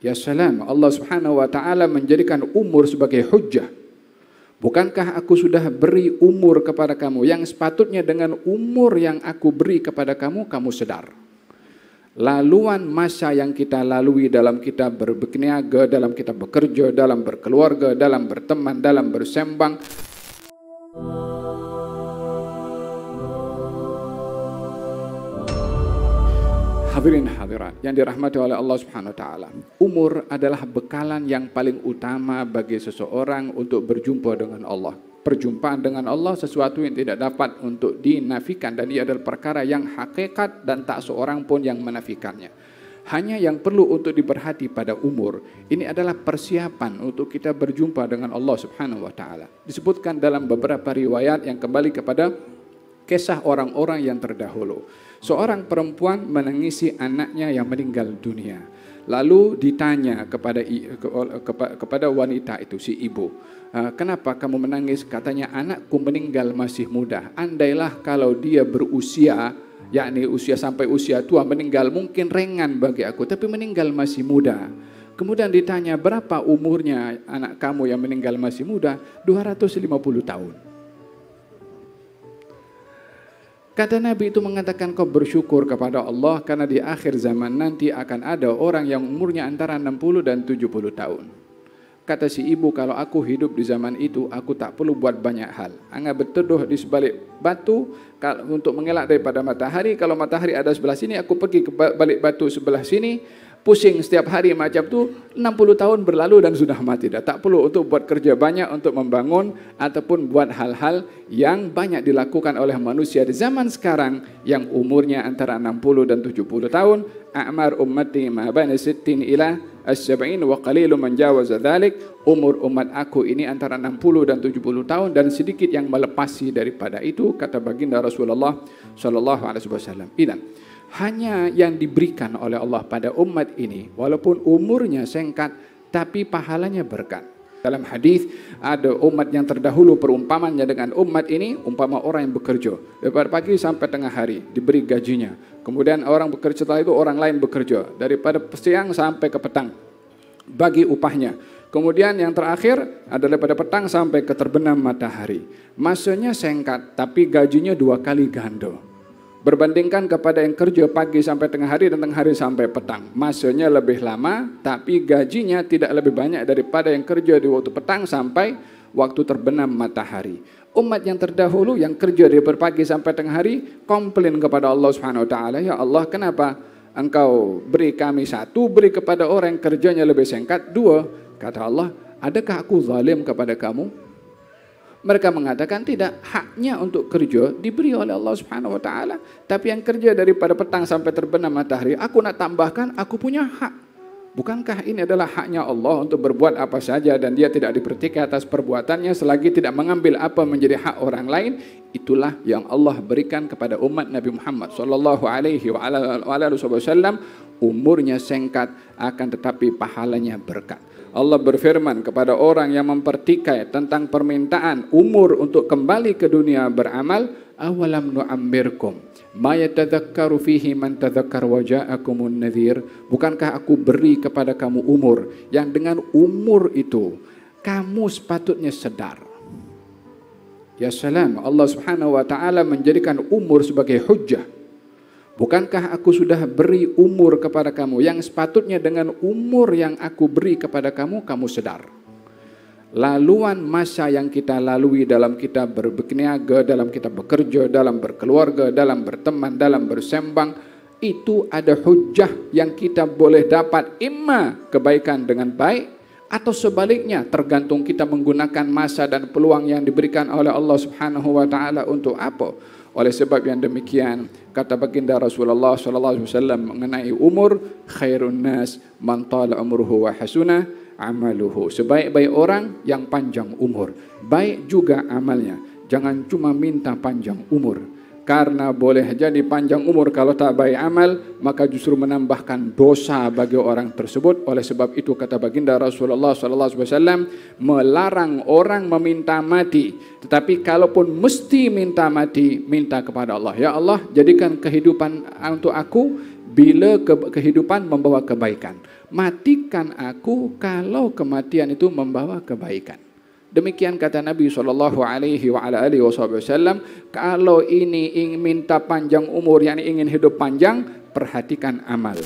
Ya salam, Allah Subhanahu wa taala menjadikan umur sebagai hujjah. Bukankah aku sudah beri umur kepada kamu yang sepatutnya dengan umur yang aku beri kepada kamu, kamu sedar. Laluan masa yang kita lalui dalam kita berniaga, dalam kita bekerja, dalam berkeluarga, dalam berteman, dalam bersembang. Hadirin hadirat yang dirahmati oleh Allah Subhanahu wa taala. Umur adalah bekalan yang paling utama bagi seseorang untuk berjumpa dengan Allah. Perjumpaan dengan Allah sesuatu yang tidak dapat untuk dinafikan, dan ia adalah perkara yang hakikat dan tak seorang pun yang menafikannya. Hanya yang perlu untuk diperhati pada umur ini adalah persiapan untuk kita berjumpa dengan Allah Subhanahu wa taala. Disebutkan dalam beberapa riwayat yang kembali kepada kisah orang-orang yang terdahulu. Seorang perempuan menangisi anaknya yang meninggal dunia. Lalu ditanya kepada wanita itu, si ibu, kenapa kamu menangis? Katanya, anakku meninggal masih muda. Andailah kalau dia berusia, yakni usia sampai usia tua meninggal, mungkin ringan bagi aku, tapi meninggal masih muda. Kemudian ditanya, berapa umurnya anak kamu yang meninggal masih muda? 250 tahun. Kata Nabi itu mengatakan, kau bersyukur kepada Allah karena di akhir zaman nanti akan ada orang yang umurnya antara 60 dan 70 tahun. Kata si ibu, kalau aku hidup di zaman itu, aku tak perlu buat banyak hal. Angga berteduh di sebalik batu untuk mengelak daripada matahari. Kalau matahari ada sebelah sini, aku pergi ke balik batu sebelah sini. Pusing setiap hari macam tu, 60 tahun berlalu dan sudah mati dah. Tak perlu untuk buat kerja banyak untuk membangun ataupun buat hal-hal yang banyak dilakukan oleh manusia di zaman sekarang yang umurnya antara 60 dan 70 tahun. A'mar ummati ma baina 60 ila as-70 wa qalilun man jawaza dzalik. Umur umat aku ini antara 60 dan 70 tahun dan sedikit yang melepasi daripada itu, kata baginda Rasulullah sallallahu alaihi wasallam. Hanya yang diberikan oleh Allah pada umat ini, walaupun umurnya singkat, tapi pahalanya berkat. Dalam hadis ada umat yang terdahulu, perumpamannya dengan umat ini, umpama orang yang bekerja daripada pagi sampai tengah hari, diberi gajinya. Kemudian orang bekerja, setelah itu orang lain bekerja daripada siang sampai ke petang, bagi upahnya. Kemudian yang terakhir adalah pada petang sampai ke terbenam matahari. Masanya singkat, tapi gajinya 2 kali ganda. Berbandingkan kepada yang kerja pagi sampai tengah hari dan tengah hari sampai petang. Masanya lebih lama, tapi gajinya tidak lebih banyak daripada yang kerja di waktu petang sampai waktu terbenam matahari. Umat yang terdahulu yang kerja dari pagi sampai tengah hari, komplain kepada Allah Subhanahu wa taala, ya Allah, kenapa engkau beri kami 1, beri kepada orang yang kerjanya lebih singkat 2. Kata Allah, adakah aku zalim kepada kamu? Mereka mengatakan tidak, haknya untuk kerja diberi oleh Allah Subhanahu wa taala, tapi yang kerja daripada petang sampai terbenam matahari, aku nak tambahkan, aku punya hak. Bukankah ini adalah haknya Allah untuk berbuat apa saja dan dia tidak dipertikai atas perbuatannya selagi tidak mengambil apa menjadi hak orang lain? Itulah yang Allah berikan kepada umat Nabi Muhammad sallallahu alaihi wasallam. Umurnya singkat akan tetapi pahalanya berkat. Allah berfirman kepada orang yang mempertikai tentang permintaan umur untuk kembali ke dunia beramal, awalam nu'ammirkum ma yatadzakkaru fihi man tadzakkar wa ja'akumun nadhir. Bukankah aku beri kepada kamu umur yang dengan umur itu kamu sepatutnya sedar. Ya salam, Allah Subhanahu wa taala menjadikan umur sebagai hujjah. Bukankah aku sudah beri umur kepada kamu yang sepatutnya dengan umur yang aku beri kepada kamu, kamu sedar. Laluan masa yang kita lalui dalam kita berniaga, dalam kita bekerja, dalam berkeluarga, dalam berteman, dalam bersembang, itu ada hujjah yang kita boleh dapat imma kebaikan dengan baik, atau sebaliknya tergantung kita menggunakan masa dan peluang yang diberikan oleh Allah Subhanahu wa taala untuk apa. Oleh sebab yang demikian, kata baginda Rasulullah sallallahu alaihi wasallam mengenai umur, khairun nas man tala umruhu wa hasuna amaluhu. Sebaik-baik orang yang panjang umur, baik juga amalnya. Jangan cuma minta panjang umur, karena boleh jadi panjang umur kalau tak baik amal, maka justru menambahkan dosa bagi orang tersebut. Oleh sebab itu kata baginda Rasulullah sallallahu alaihi wasallam melarang orang meminta mati, tetapi kalaupun mesti minta mati, minta kepada Allah, ya Allah, jadikan kehidupan untuk aku bila kehidupan membawa kebaikan. matikan aku kalau kematian itu membawa kebaikan. Demikian kata Nabi SAW, kalau ini ingin minta panjang umur, yakni ingin hidup panjang, perhatikan amal.